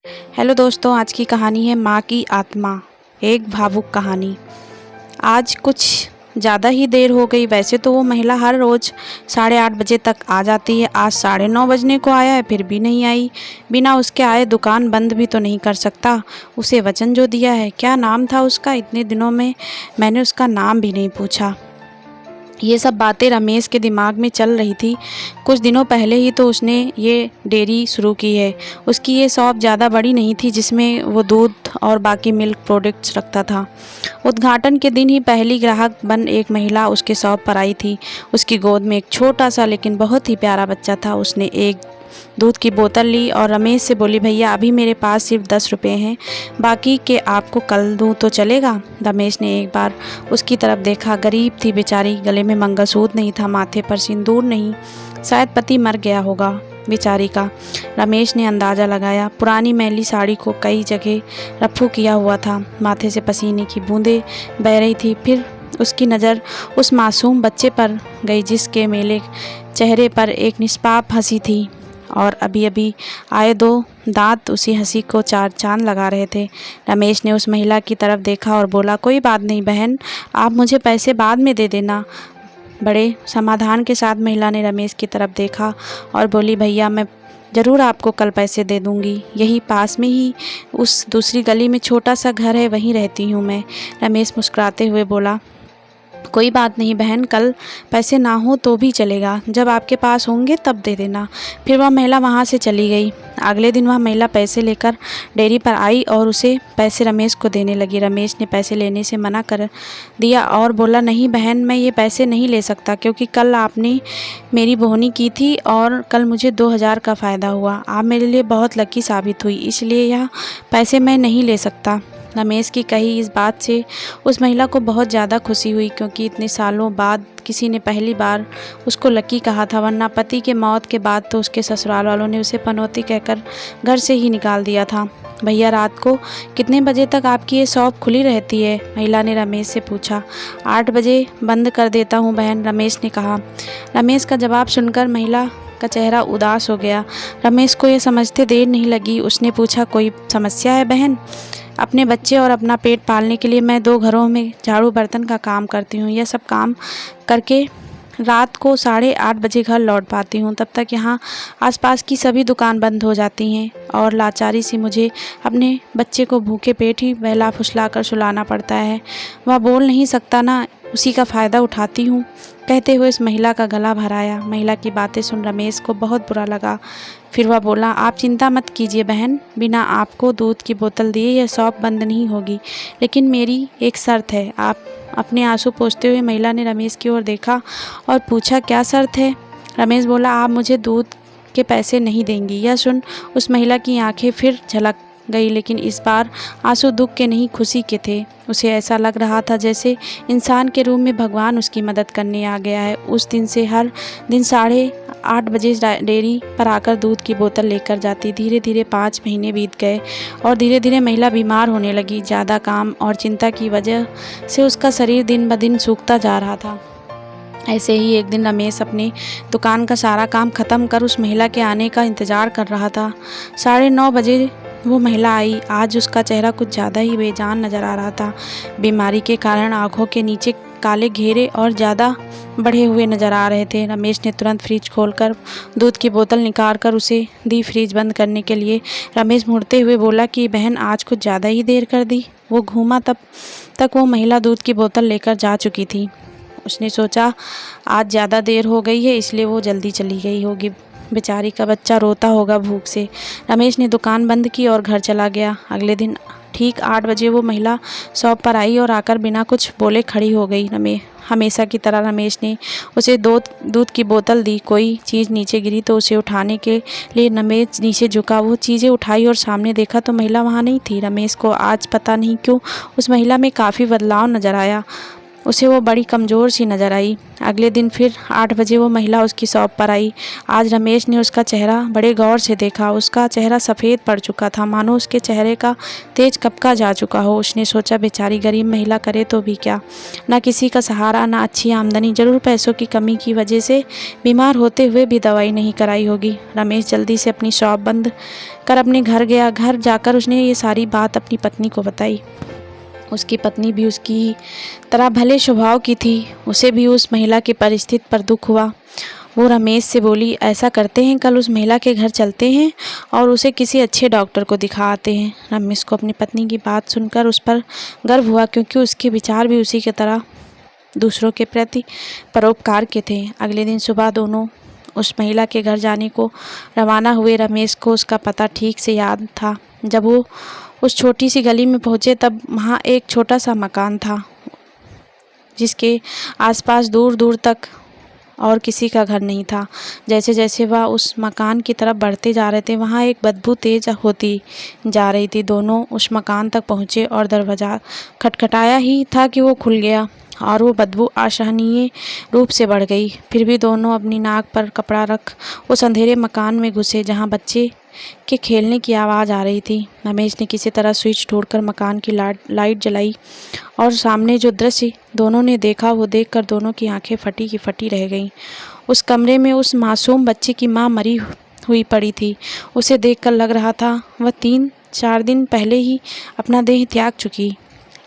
Hello दोस्तों, आज की कहानी है माँ की आत्मा, एक भावुक कहानी। आज कुछ ज़्यादा ही देर हो गई। वैसे तो वो महिला हर रोज़ 8:30 बजे तक आ जाती है। आज 9:30 बजने को आया है, फिर भी नहीं आई। बिना उसके आए दुकान बंद भी तो नहीं कर सकता। उसे वचन जो दिया है, क्या नाम था उसका? इतने दिनों में मैंने उसका नाम भी नहीं पूछा। ये सब बातें रमेश के दिमाग में चल रही थी। कुछ दिनों पहले ही तो उसने ये डेयरी शुरू की है। उसकी ये शॉप ज़्यादा बड़ी नहीं थी जिसमें वो दूध और बाकी मिल्क प्रोडक्ट्स रखता था। उद्घाटन के दिन ही पहली ग्राहक बन एक महिला उसके शॉप पर आई थी। उसकी गोद में एक छोटा सा लेकिन बहुत ही प्यारा बच्चा था। उसने एक दूध की बोतल ली और रमेश से बोली, भैया अभी मेरे पास सिर्फ 10 रुपये हैं, बाकी के आपको कल दूँ तो चलेगा? रमेश ने एक बार उसकी तरफ देखा। गरीब थी बेचारी, गले में मंगलसूत्र नहीं था, माथे पर सिंदूर नहीं, शायद पति मर गया होगा बेचारी का। रमेश ने अंदाज़ा लगाया। पुरानी मैली साड़ी को कई जगह रफ्फू किया हुआ था, माथे से पसीने की बूंदें बह रही थी। फिर उसकी नज़र उस मासूम बच्चे पर गई जिसके मेले चेहरे पर एक निष्पाप हंसी थी और अभी अभी आए 2 दांत उसी हंसी को 4 चांद लगा रहे थे। रमेश ने उस महिला की तरफ देखा और बोला, कोई बात नहीं बहन, आप मुझे पैसे बाद में दे देना। बड़े समाधान के साथ महिला ने रमेश की तरफ देखा और बोली, भैया मैं ज़रूर आपको कल पैसे दे दूँगी। यही पास में ही उस दूसरी गली में छोटा सा घर है, वहीं रहती हूँ मैं। रमेश मुस्कुराते हुए बोला, कोई बात नहीं बहन, कल पैसे ना हो तो भी चलेगा, जब आपके पास होंगे तब दे देना। फिर वह महिला वहाँ से चली गई। अगले दिन वह महिला पैसे लेकर डेयरी पर आई और उसे पैसे रमेश को देने लगी। रमेश ने पैसे लेने से मना कर दिया और बोला, नहीं बहन, मैं ये पैसे नहीं ले सकता क्योंकि कल आपने मेरी बोहनी की थी और कल मुझे 2000 का फ़ायदा हुआ। आप मेरे लिए बहुत लकी साबित हुई, इसलिए यह पैसे मैं नहीं ले सकता। रमेश की कही इस बात से उस महिला को बहुत ज़्यादा खुशी हुई क्योंकि इतने सालों बाद किसी ने पहली बार उसको लकी कहा था, वरना पति के मौत के बाद तो उसके ससुराल वालों ने उसे पनौती कहकर घर से ही निकाल दिया था। भैया रात को कितने बजे तक आपकी ये शॉप खुली रहती है? महिला ने रमेश से पूछा। 8 बजे बंद कर देता हूँ बहन, रमेश ने कहा। रमेश का जवाब सुनकर महिला का चेहरा उदास हो गया। रमेश को ये समझते देर नहीं लगी। उसने पूछा, कोई समस्या है बहन? अपने बच्चे और अपना पेट पालने के लिए मैं 2 घरों में झाड़ू बर्तन का काम करती हूँ। यह सब काम करके रात को 8:30 बजे घर लौट पाती हूँ। तब तक यहाँ आसपास की सभी दुकान बंद हो जाती हैं और लाचारी से मुझे अपने बच्चे को भूखे पेट ही बहला फुसला कर सुलाना पड़ता है। वह बोल नहीं सकता ना, उसी का फ़ायदा उठाती हूँ, कहते हुए इस महिला का गला भराया। महिला की बातें सुन रमेश को बहुत बुरा लगा। फिर वह बोला, आप चिंता मत कीजिए बहन, बिना आपको दूध की बोतल दिए यह शॉप बंद नहीं होगी, लेकिन मेरी एक शर्त है। आप अपने आंसू पोंछते हुए महिला ने रमेश की ओर देखा और पूछा, क्या शर्त है? रमेश बोला, आप मुझे दूध के पैसे नहीं देंगी। यह सुन उस महिला की आंखें फिर झलक गई, लेकिन इस बार आंसू दुख के नहीं खुशी के थे। उसे ऐसा लग रहा था जैसे इंसान के रूप में भगवान उसकी मदद करने आ गया है। उस दिन से हर दिन 8:30 बजे डेयरी पर आकर दूध की बोतल लेकर जाती। धीरे धीरे 5 महीने बीत गए और धीरे धीरे महिला बीमार होने लगी। ज़्यादा काम और चिंता की वजह से उसका शरीर दिन ब दिन सूखता जा रहा था। ऐसे ही एक दिन रमेश अपने दुकान का सारा काम ख़त्म कर उस महिला के आने का इंतज़ार कर रहा था। 9:30 बजे वो महिला आई। आज उसका चेहरा कुछ ज़्यादा ही बेजान नज़र आ रहा था। बीमारी के कारण आँखों के नीचे काले घेरे और ज़्यादा बढ़े हुए नज़र आ रहे थे। रमेश ने तुरंत फ्रिज खोलकर दूध की बोतल निकाल कर उसे दी। फ्रिज बंद करने के लिए रमेश मुड़ते हुए बोला कि बहन, आज कुछ ज़्यादा ही देर कर दी। वो घूमा, तब तक वो महिला दूध की बोतल लेकर जा चुकी थी। उसने सोचा आज ज़्यादा देर हो गई है, इसलिए वो जल्दी चली गई होगी। बेचारी का बच्चा रोता होगा भूख से। रमेश ने दुकान बंद की और घर चला गया। अगले दिन ठीक 8 बजे वो महिला शॉप पर आई और आकर बिना कुछ बोले खड़ी हो गई। हमेशा की तरह रमेश ने उसे दूध की बोतल दी। कोई चीज़ नीचे गिरी तो उसे उठाने के लिए रमेश नीचे झुका। वो चीज़ें उठाई और सामने देखा तो महिला वहाँ नहीं थी। रमेश को आज पता नहीं क्यों उस महिला में काफ़ी बदलाव नज़र आया। उसे वो बड़ी कमज़ोर सी नज़र आई। अगले दिन फिर 8 बजे वो महिला उसकी शॉप पर आई। आज रमेश ने उसका चेहरा बड़े गौर से देखा। उसका चेहरा सफ़ेद पड़ चुका था, मानो उसके चेहरे का तेज कपका जा चुका हो। उसने सोचा, बेचारी गरीब महिला करे तो भी क्या, ना किसी का सहारा, ना अच्छी आमदनी, ज़रूर पैसों की कमी की वजह से बीमार होते हुए भी दवाई नहीं कराई होगी। रमेश जल्दी से अपनी शॉप बंद कर अपने घर गया। घर जाकर उसने ये सारी बात अपनी पत्नी को बताई। उसकी पत्नी भी उसकी तरह भले स्वभाव की थी। उसे भी उस महिला की परिस्थिति पर दुख हुआ। वो रमेश से बोली, ऐसा करते हैं, कल उस महिला के घर चलते हैं और उसे किसी अच्छे डॉक्टर को दिखा आते हैं। रमेश को अपनी पत्नी की बात सुनकर उस पर गर्व हुआ, क्योंकि उसके विचार भी उसी की तरह दूसरों के प्रति परोपकार के थे। अगले दिन सुबह दोनों उस महिला के घर जाने को रवाना हुए। रमेश को उसका पता ठीक से याद था। जब वो उस छोटी सी गली में पहुँचे तब वहाँ एक छोटा सा मकान था, जिसके आसपास दूर दूर तक और किसी का घर नहीं था। जैसे जैसे वह उस मकान की तरफ बढ़ते जा रहे थे, वहाँ एक बदबू तेज होती जा रही थी। दोनों उस मकान तक पहुँचे और दरवाज़ा खटखटाया ही था कि वो खुल गया और वो बदबू असहनीय रूप से बढ़ गई। फिर भी दोनों अपनी नाक पर कपड़ा रख उस अंधेरे मकान में घुसे, जहाँ बच्चे के खेलने की आवाज़ आ रही थी। रमेश ने किसी तरह स्विच ढूंढकर मकान की लाइट जलाई और सामने जो दृश्य दोनों ने देखा, वो देखकर दोनों की आंखें फटी की फटी रह गईं। उस कमरे में उस मासूम बच्चे की माँ मरी हुई पड़ी थी। उसे देखकर लग रहा था वह 3-4 दिन पहले ही अपना देह त्याग चुकी,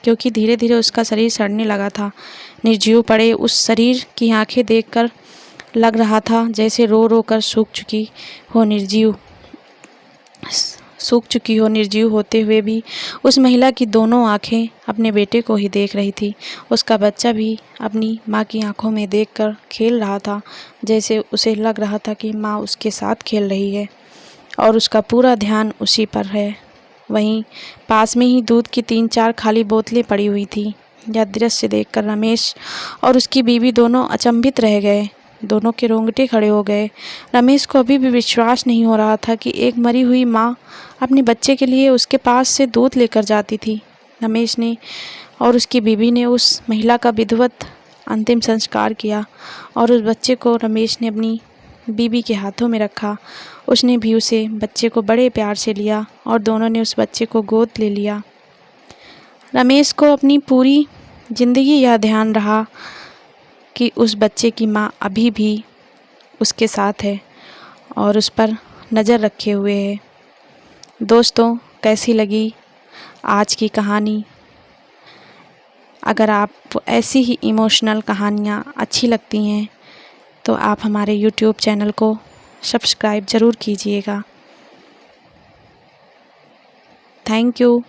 क्योंकि धीरे धीरे उसका शरीर सड़ने लगा था। निर्जीव पड़े उस शरीर की आंखें देखकर लग रहा था जैसे रो रो कर सूख चुकी हो। निर्जीव होते हुए भी उस महिला की दोनों आंखें अपने बेटे को ही देख रही थी। उसका बच्चा भी अपनी माँ की आंखों में देखकर खेल रहा था, जैसे उसे लग रहा था कि माँ उसके साथ खेल रही है और उसका पूरा ध्यान उसी पर है। वहीं पास में ही दूध की 3-4 खाली बोतलें पड़ी हुई थी। यह दृश्य देखकर रमेश और उसकी बीवी दोनों अचंभित रह गए। दोनों के रोंगटे खड़े हो गए। रमेश को अभी भी विश्वास नहीं हो रहा था कि एक मरी हुई माँ अपने बच्चे के लिए उसके पास से दूध लेकर जाती थी। रमेश ने और उसकी बीवी ने उस महिला का विधिवत अंतिम संस्कार किया और उस बच्चे को रमेश ने अपनी बीवी के हाथों में रखा। उसने भी उसे बच्चे को बड़े प्यार से लिया और दोनों ने उस बच्चे को गोद ले लिया। रमेश को अपनी पूरी ज़िंदगी यह ध्यान रहा कि उस बच्चे की माँ अभी भी उसके साथ है और उस पर नज़र रखे हुए है। दोस्तों, कैसी लगी आज की कहानी? अगर आप ऐसी ही इमोशनल कहानियाँ अच्छी लगती हैं तो आप हमारे YouTube चैनल को सब्सक्राइब ज़रूर कीजिएगा। Thank you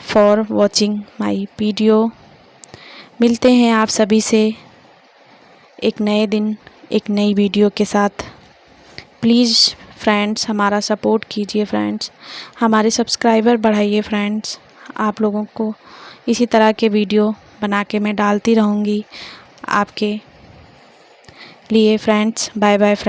for watching my video. मिलते हैं आप सभी से एक नए दिन एक नई वीडियो के साथ। प्लीज़ फ्रेंड्स, हमारा सपोर्ट कीजिए फ्रेंड्स, हमारे सब्सक्राइबर बढ़ाइए फ्रेंड्स। आप लोगों को इसी तरह के वीडियो बना के मैं डालती रहूँगी आपके लिए फ्रेंड्स। Bye bye friends.